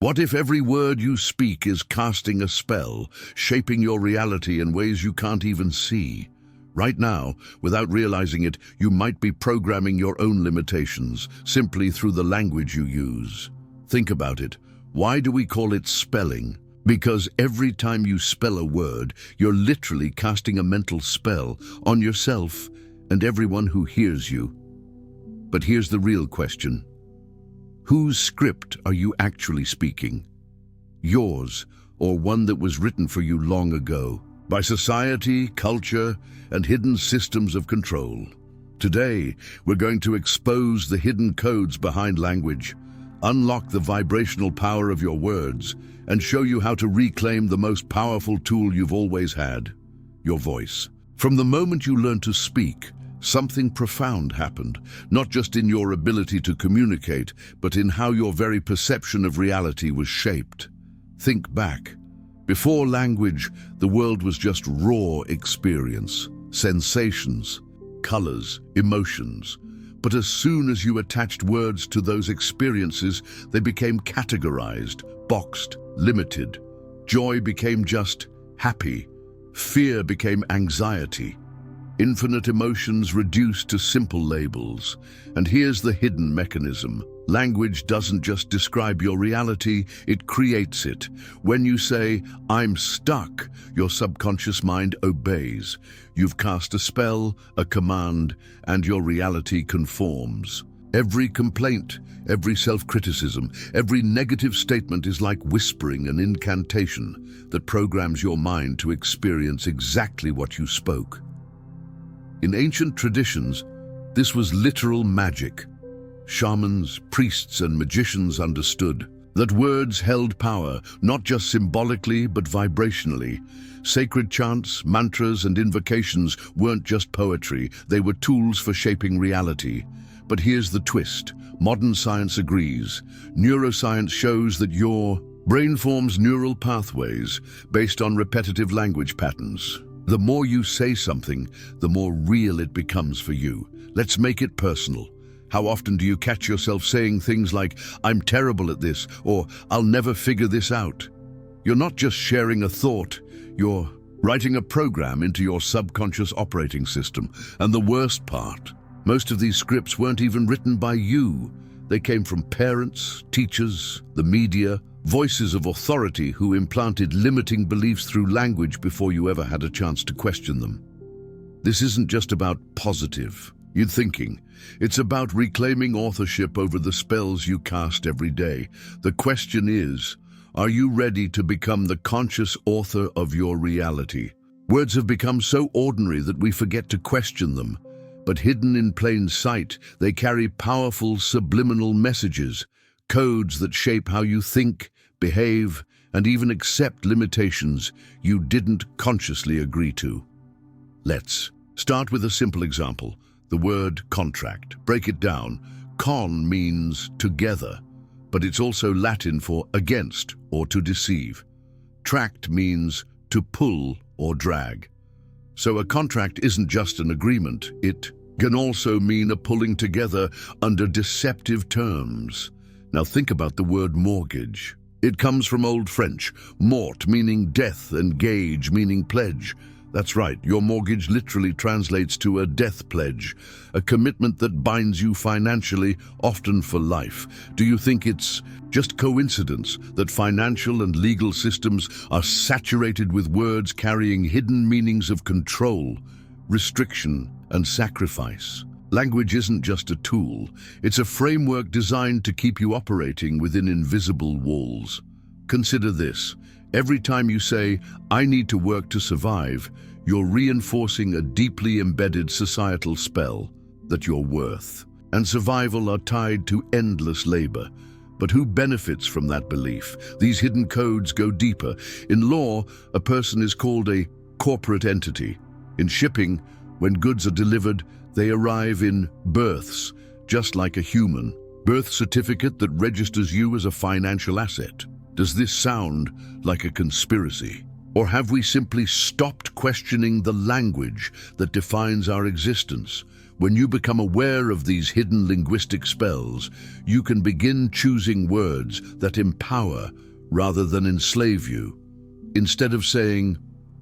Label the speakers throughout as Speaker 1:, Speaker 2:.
Speaker 1: What if every word you speak is casting a spell, shaping your reality in ways you can't even see? Right now, without realizing it, you might be programming your own limitations simply through the language you use. Think about it. Why do we call it spelling? Because every time you spell a word, you're literally casting a mental spell on yourself and everyone who hears you. But here's the real question. Whose script are you actually speaking? Yours, or one that was written for you long ago, by society, culture, and hidden systems of control? Today, we're going to expose the hidden codes behind language, unlock the vibrational power of your words, and show you how to reclaim the most powerful tool you've always had, your voice. From the moment you learned to speak, something profound happened, not just in your ability to communicate, but in how your very perception of reality was shaped. Think back. Before language, the world was just raw experience, sensations, colors, emotions. But as soon as you attached words to those experiences, they became categorized, boxed, limited. Joy became just happy. Fear became anxiety. Infinite emotions reduced to simple labels. And here's the hidden mechanism. Language doesn't just describe your reality, it creates it. When you say, "I'm stuck," your subconscious mind obeys. You've cast a spell, a command, and your reality conforms. Every complaint, every self-criticism, every negative statement is like whispering an incantation that programs your mind to experience exactly what you spoke. In ancient traditions, this was literal magic. Shamans, priests, and magicians understood that words held power, not just symbolically, but vibrationally. Sacred chants, mantras, and invocations weren't just poetry, they were tools for shaping reality. But here's the twist. Modern science agrees. Neuroscience shows that your brain forms neural pathways based on repetitive language patterns. The more you say something, the more real it becomes for you. Let's make it personal. How often do you catch yourself saying things like, "I'm terrible at this," or "I'll never figure this out"? You're not just sharing a thought, you're writing a program into your subconscious operating system. And the worst part, most of these scripts weren't even written by you. They came from parents, teachers, the media, voices of authority who implanted limiting beliefs through language before you ever had a chance to question them. This isn't just about positive thinking. It's about reclaiming authorship over the spells you cast every day. The question is, are you ready to become the conscious author of your reality? Words have become so ordinary that we forget to question them. But hidden in plain sight, they carry powerful subliminal messages, codes that shape how you think, behave, and even accept limitations you didn't consciously agree to. Let's start with a simple example. The word contract. Break it down. Con means together, but it's also Latin for against or to deceive. Tract means to pull or drag. So a contract isn't just an agreement, it can also mean a pulling together under deceptive terms. Now think about the word mortgage. It comes from Old French, mort meaning death and gage meaning pledge. That's right, your mortgage literally translates to a death pledge, a commitment that binds you financially, often for life. Do you think it's just coincidence that financial and legal systems are saturated with words carrying hidden meanings of control, restriction, and sacrifice? Language isn't just a tool, it's a framework designed to keep you operating within invisible walls. Consider this. Every time you say, "I need to work to survive," you're reinforcing a deeply embedded societal spell that you're worth and survival are tied to endless labor. But who benefits from that belief? These hidden codes go deeper. In law, a person is called a corporate entity. In shipping, when goods are delivered, they arrive in births, just like a human birth certificate that registers you as a financial asset. Does this sound like a conspiracy? Or have we simply stopped questioning the language that defines our existence? When you become aware of these hidden linguistic spells, you can begin choosing words that empower rather than enslave you. Instead of saying,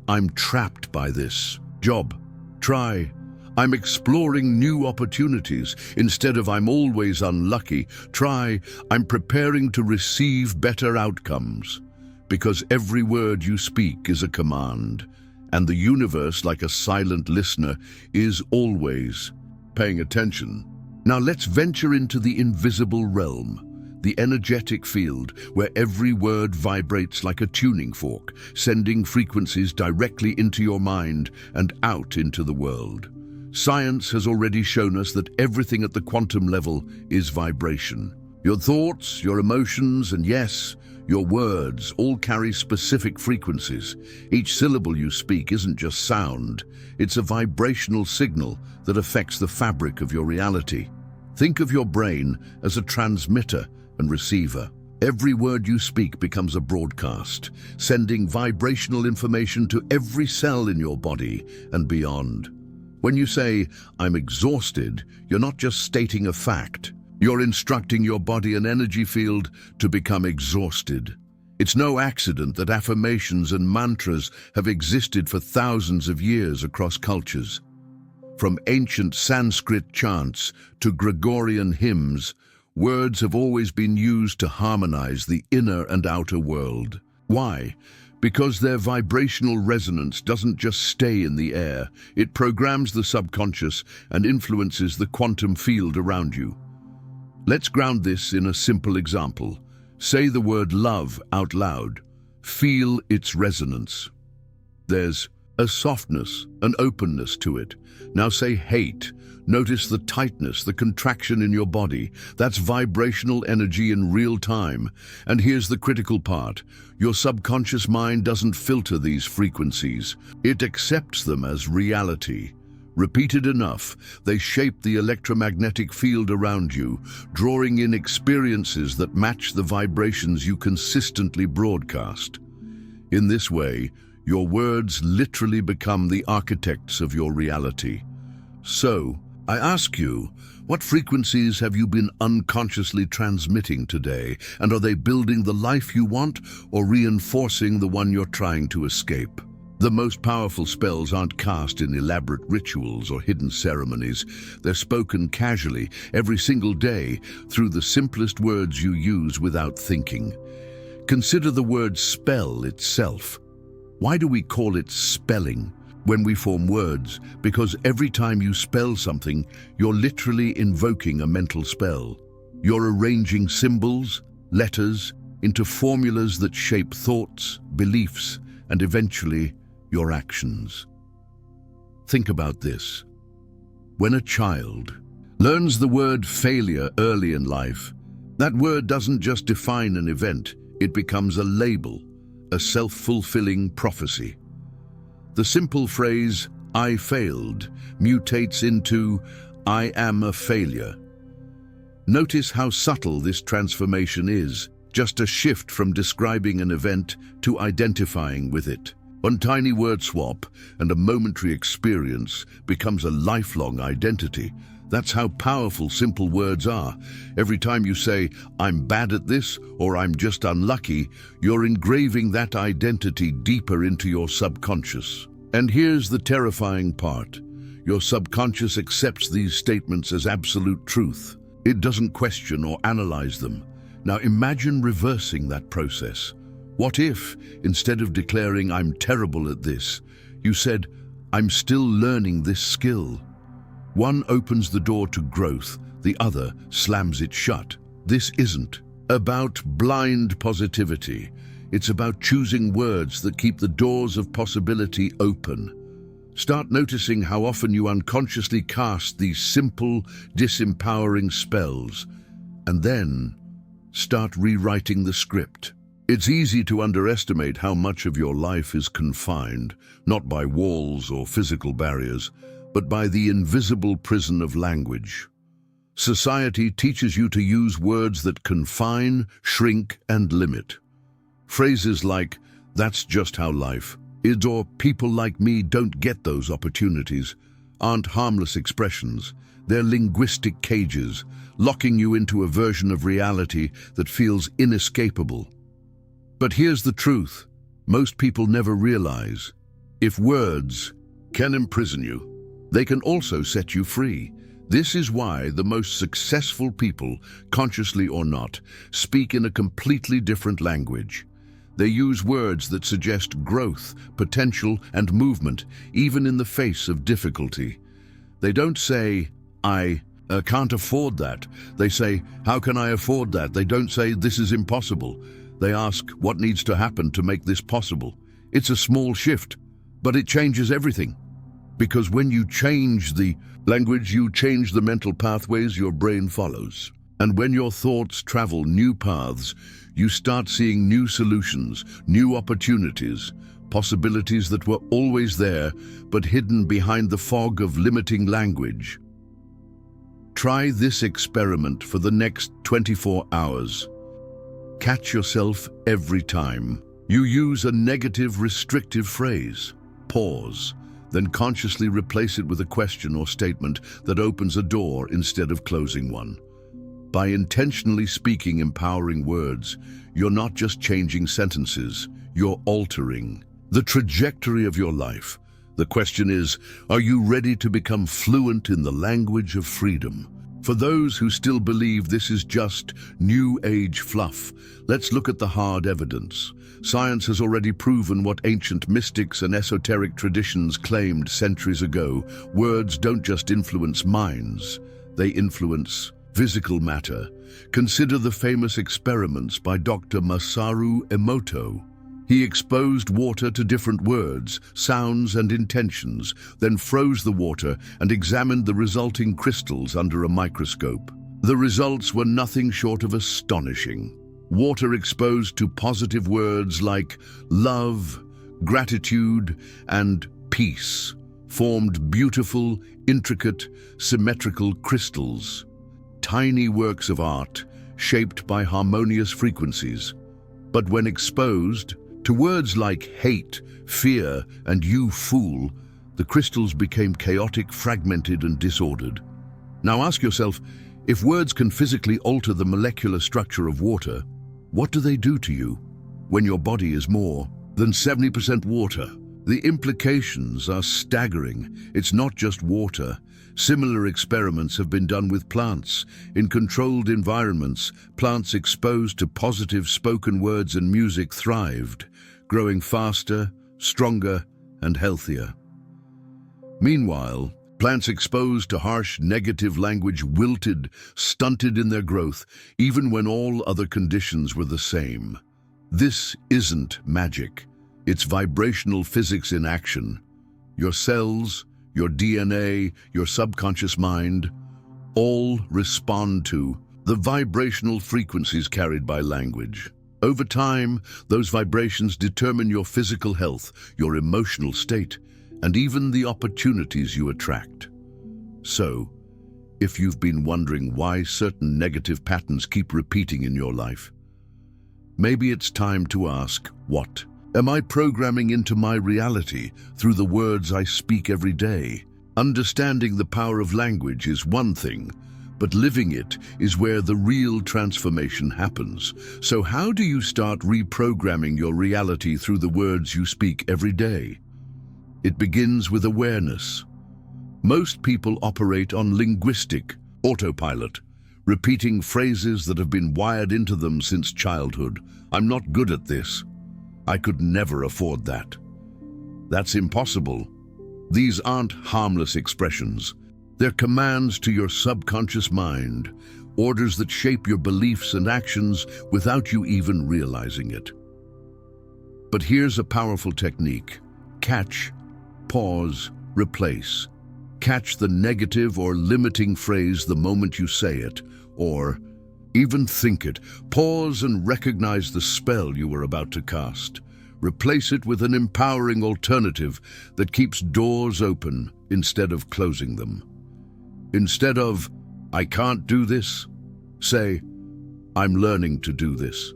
Speaker 1: "I'm trapped by this job," try, "I'm exploring new opportunities." Instead of "I'm always unlucky," try, "I'm preparing to receive better outcomes." Because every word you speak is a command, and the universe, like a silent listener, is always paying attention. Now let's venture into the invisible realm, the energetic field where every word vibrates like a tuning fork, sending frequencies directly into your mind and out into the world. Science has already shown us that everything at the quantum level is vibration. Your thoughts, your emotions, and yes, your words all carry specific frequencies. Each syllable you speak isn't just sound, it's a vibrational signal that affects the fabric of your reality. Think of your brain as a transmitter and receiver. Every word you speak becomes a broadcast, sending vibrational information to every cell in your body and beyond. When you say, "I'm exhausted," you're not just stating a fact. You're instructing your body and energy field to become exhausted. It's no accident that affirmations and mantras have existed for thousands of years across cultures. From ancient Sanskrit chants to Gregorian hymns, words have always been used to harmonize the inner and outer world. Why? Because their vibrational resonance doesn't just stay in the air, it programs the subconscious and influences the quantum field around you. Let's ground this in a simple example. Say the word love out loud. Feel its resonance. There's a softness, an openness to it. Now say hate. Notice the tightness, the contraction in your body. That's vibrational energy in real time. And here's the critical part. Your subconscious mind doesn't filter these frequencies. It accepts them as reality. Repeated enough, they shape the electromagnetic field around you, drawing in experiences that match the vibrations you consistently broadcast. In this way, your words literally become the architects of your reality. So, I ask you, what frequencies have you been unconsciously transmitting today, and are they building the life you want or reinforcing the one you're trying to escape? The most powerful spells aren't cast in elaborate rituals or hidden ceremonies. They're spoken casually, every single day, through the simplest words you use without thinking. Consider the word spell itself. Why do we call it spelling when we form words? Because every time you spell something, you're literally invoking a mental spell. You're arranging symbols, letters, into formulas that shape thoughts, beliefs, and eventually your actions. Think about this. When a child learns the word failure early in life, that word doesn't just define an event, it becomes a label, a self-fulfilling prophecy. The simple phrase, "I failed," mutates into, "I am a failure." Notice how subtle this transformation is, just a shift from describing an event to identifying with it. One tiny word swap and a momentary experience becomes a lifelong identity. That's how powerful simple words are. Every time you say, "I'm bad at this," or "I'm just unlucky," you're engraving that identity deeper into your subconscious. And here's the terrifying part. Your subconscious accepts these statements as absolute truth. It doesn't question or analyze them. Now imagine reversing that process. What if, instead of declaring, "I'm terrible at this," you said, "I'm still learning this skill"? One opens the door to growth, the other slams it shut. This isn't about blind positivity. It's about choosing words that keep the doors of possibility open. Start noticing how often you unconsciously cast these simple, disempowering spells, and then start rewriting the script. It's easy to underestimate how much of your life is confined, not by walls or physical barriers, but by the invisible prison of language. Society teaches you to use words that confine, shrink, and limit. Phrases like, "That's just how life is," or "People like me don't get those opportunities," aren't harmless expressions. They're linguistic cages, locking you into a version of reality that feels inescapable. But here's the truth. Most people never realize. If words can imprison you, they can also set you free. This is why the most successful people, consciously or not, speak in a completely different language. They use words that suggest growth, potential, and movement, even in the face of difficulty. They don't say, I can't afford that. They say, how can I afford that? They don't say, this is impossible. They ask, what needs to happen to make this possible? It's a small shift, but it changes everything. Because when you change the language, you change the mental pathways your brain follows. And when your thoughts travel new paths, you start seeing new solutions, new opportunities, possibilities that were always there, but hidden behind the fog of limiting language. Try this experiment for the next 24 hours. Catch yourself every time you use a negative, restrictive phrase. Pause, then consciously replace it with a question or statement that opens a door instead of closing one. By intentionally speaking empowering words, you're not just changing sentences, you're altering the trajectory of your life. The question is, are you ready to become fluent in the language of freedom? For those who still believe this is just new age fluff, let's look at the hard evidence. Science has already proven what ancient mystics and esoteric traditions claimed centuries ago. Words don't just influence minds, they influence physical matter. Consider the famous experiments by Dr. Masaru Emoto. He exposed water to different words, sounds, and intentions, then froze the water and examined the resulting crystals under a microscope. The results were nothing short of astonishing. Water exposed to positive words like love, gratitude, and peace formed beautiful, intricate, symmetrical crystals. Tiny works of art shaped by harmonious frequencies. But when exposed to words like hate, fear, and you fool, the crystals became chaotic, fragmented, and disordered. Now ask yourself, if words can physically alter the molecular structure of water, what do they do to you when your body is more than 70% water? The implications are staggering. It's not just water. Similar experiments have been done with plants. In controlled environments, plants exposed to positive spoken words and music thrived, growing faster, stronger, and healthier. Meanwhile, plants exposed to harsh, negative language wilted, stunted in their growth, even when all other conditions were the same. This isn't magic. It's vibrational physics in action. Your cells, your DNA, your subconscious mind, all respond to the vibrational frequencies carried by language. Over time, those vibrations determine your physical health, your emotional state, and even the opportunities you attract. So, if you've been wondering why certain negative patterns keep repeating in your life, maybe it's time to ask, what am I programming into my reality through the words I speak every day? Understanding the power of language is one thing, but living it is where the real transformation happens. So how do you start reprogramming your reality through the words you speak every day? It begins with awareness. Most people operate on linguistic autopilot, repeating phrases that have been wired into them since childhood. I'm not good at this. I could never afford that. That's impossible. These aren't harmless expressions. They're commands to your subconscious mind, orders that shape your beliefs and actions without you even realizing it. But here's a powerful technique. Catch, pause, replace. Catch the negative or limiting phrase the moment you say it, or even think it. Pause and recognize the spell you were about to cast. Replace it with an empowering alternative that keeps doors open instead of closing them. Instead of, I can't do this, say, I'm learning to do this.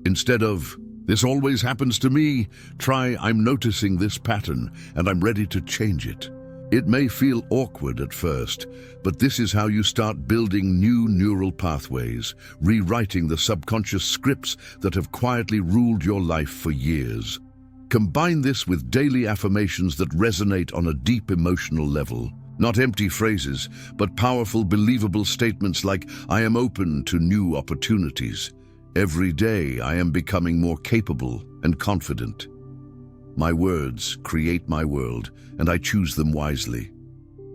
Speaker 1: Instead of, this always happens to me, try, I'm noticing this pattern and I'm ready to change it. It may feel awkward at first, but this is how you start building new neural pathways, rewriting the subconscious scripts that have quietly ruled your life for years. Combine this with daily affirmations that resonate on a deep emotional level. Not empty phrases, but powerful, believable statements like, "I am open to new opportunities. Every day I am becoming more capable and confident. My words create my world, and I choose them wisely."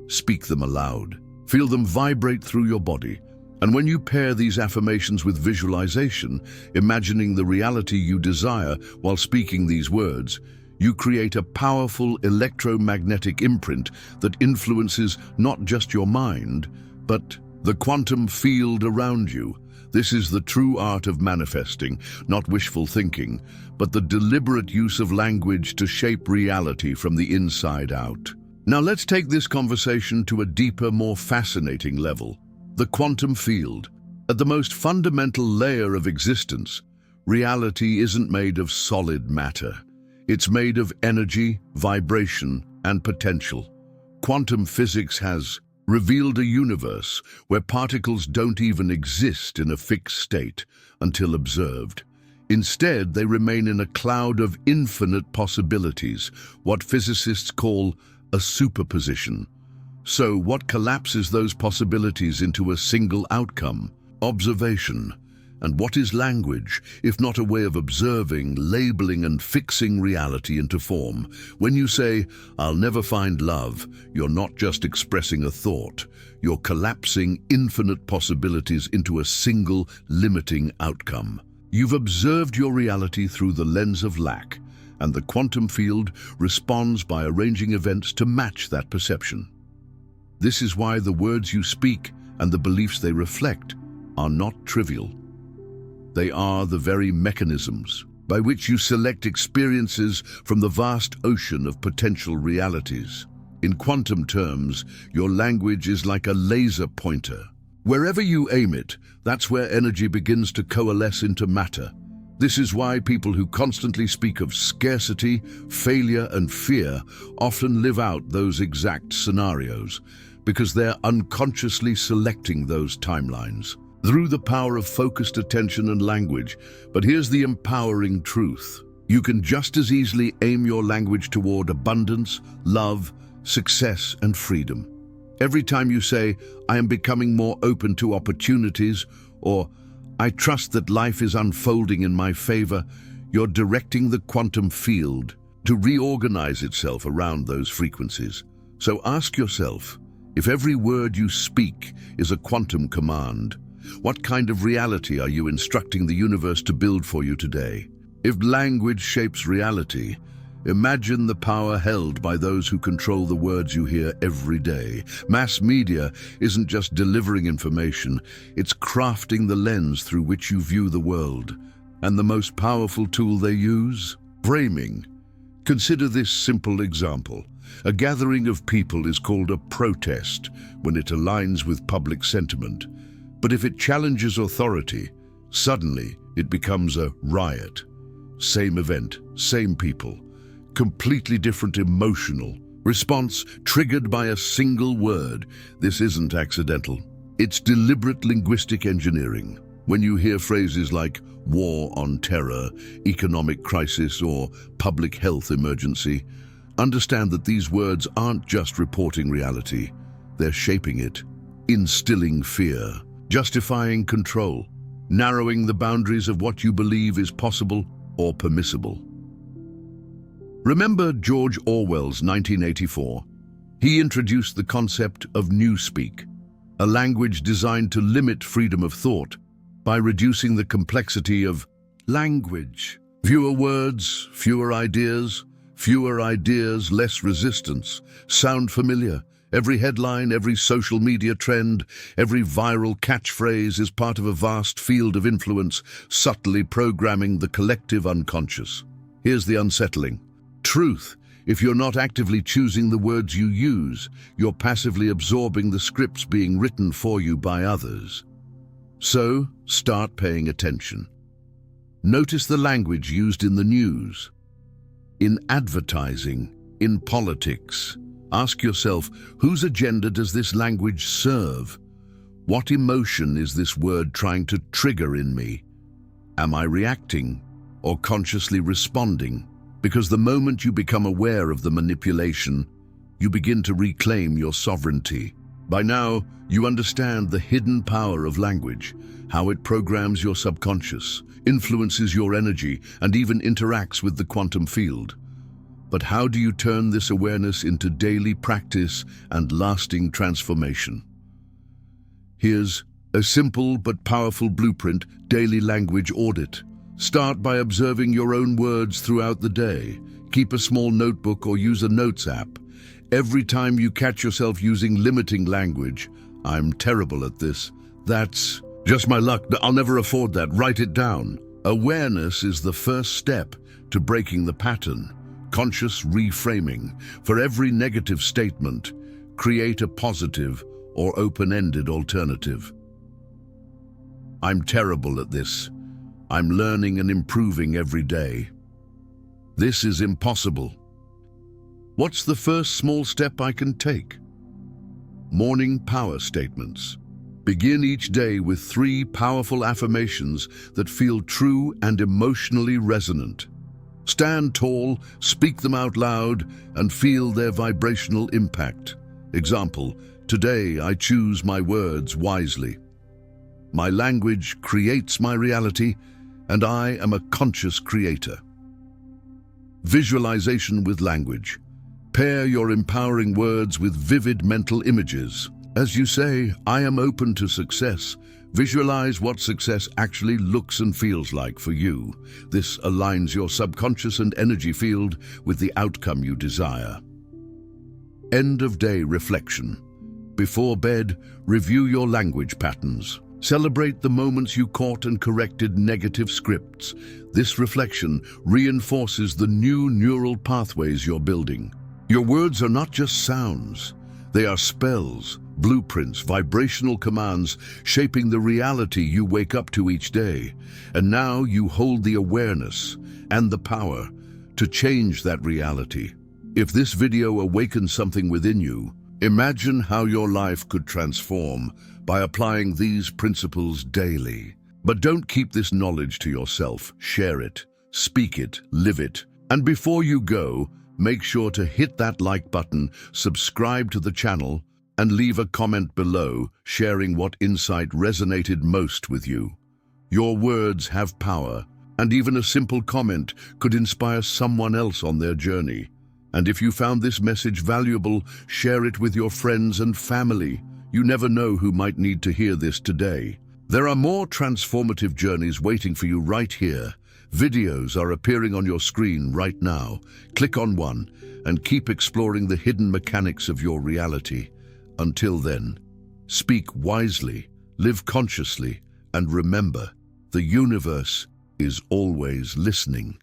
Speaker 1: Speak them aloud. Feel them vibrate through your body. And when you pair these affirmations with visualization, imagining the reality you desire while speaking these words, you create a powerful electromagnetic imprint that influences not just your mind, but the quantum field around you. This is the true art of manifesting, not wishful thinking, but the deliberate use of language to shape reality from the inside out. Now let's take this conversation to a deeper, more fascinating level. The quantum field. At the most fundamental layer of existence, reality isn't made of solid matter. It's made of energy, vibration, and potential. Quantum physics has revealed a universe where particles don't even exist in a fixed state until observed. Instead, they remain in a cloud of infinite possibilities, what physicists call a superposition. So, what collapses those possibilities into a single outcome? Observation. And what is language, if not a way of observing, labeling, and fixing reality into form? When you say, "I'll never find love," you're not just expressing a thought. You're collapsing infinite possibilities into a single, limiting outcome. You've observed your reality through the lens of lack, and the quantum field responds by arranging events to match that perception. This is why the words you speak and the beliefs they reflect are not trivial. They are the very mechanisms by which you select experiences from the vast ocean of potential realities. In quantum terms, your language is like a laser pointer. Wherever you aim it, that's where energy begins to coalesce into matter. This is why people who constantly speak of scarcity, failure, and fear often live out those exact scenarios, because they're unconsciously selecting those timelines through the power of focused attention and language. But here's the empowering truth. You can just as easily aim your language toward abundance, love, success, and freedom. Every time you say, "I am becoming more open to opportunities," or "I trust that life is unfolding in my favor," you're directing the quantum field to reorganize itself around those frequencies. So ask yourself, if every word you speak is a quantum command, what kind of reality are you instructing the universe to build for you today? If language shapes reality, imagine the power held by those who control the words you hear every day. Mass media isn't just delivering information, it's crafting the lens through which you view the world. And the most powerful tool they use? Framing. Consider this simple example. A gathering of people is called a protest when it aligns with public sentiment. But if it challenges authority, suddenly it becomes a riot. Same event, same people, completely different emotional response triggered by a single word. This isn't accidental. It's deliberate linguistic engineering. When you hear phrases like war on terror, economic crisis, or public health emergency, understand that these words aren't just reporting reality. They're shaping it, instilling fear, justifying control, narrowing the boundaries of what you believe is possible or permissible. Remember George Orwell's 1984? He introduced the concept of newspeak, a language designed to limit freedom of thought by reducing the complexity of language. Fewer words, fewer ideas, less resistance. Sound familiar? Every headline, every social media trend, every viral catchphrase is part of a vast field of influence, subtly programming the collective unconscious. Here's the unsettling truth. If you're not actively choosing the words you use, you're passively absorbing the scripts being written for you by others. So, start paying attention. Notice the language used in the news, in advertising, in politics. Ask yourself, whose agenda does this language serve? What emotion is this word trying to trigger in me? Am I reacting or consciously responding? Because the moment you become aware of the manipulation, you begin to reclaim your sovereignty. By now, you understand the hidden power of language, how it programs your subconscious, influences your energy, and even interacts with the quantum field. But how do you turn this awareness into daily practice and lasting transformation? Here's a simple but powerful blueprint: daily language audit. Start by observing your own words throughout the day. Keep a small notebook or use a notes app. Every time you catch yourself using limiting language, "I'm terrible at this," "That's just my luck, I'll never afford that," write it down. Awareness is the first step to breaking the pattern. Conscious reframing. For every negative statement, create a positive or open-ended alternative. "I'm terrible at this. I'm learning and improving every day. This is impossible. What's the first small step I can take?" Morning power statements. Begin each day with 3 powerful affirmations that feel true and emotionally resonant. Stand tall, speak them out loud, and feel their vibrational impact. Example: today I choose my words wisely. My language creates my reality, and I am a conscious creator. Visualization with language. Pair your empowering words with vivid mental images. As you say, "I am open to success," visualize what success actually looks and feels like for you. This aligns your subconscious and energy field with the outcome you desire. End-of-day reflection. Before bed, review your language patterns. Celebrate the moments you caught and corrected negative scripts. This reflection reinforces the new neural pathways you're building. Your words are not just sounds. They are spells, blueprints, vibrational commands shaping the reality you wake up to each day. And now you hold the awareness and the power to change that reality. If this video awakens something within you, imagine how your life could transform by applying these principles daily. But don't keep this knowledge to yourself. Share it, speak it, live it. And before you go, make sure to hit that like button, subscribe to the channel, and leave a comment below sharing what insight resonated most with you. Your words have power, and even a simple comment could inspire someone else on their journey. And if you found this message valuable, share it with your friends and family. You never know who might need to hear this today. There are more transformative journeys waiting for you right here. Videos are appearing on your screen right now. Click on one and keep exploring the hidden mechanics of your reality. Until then, speak wisely, live consciously, and remember, the universe is always listening.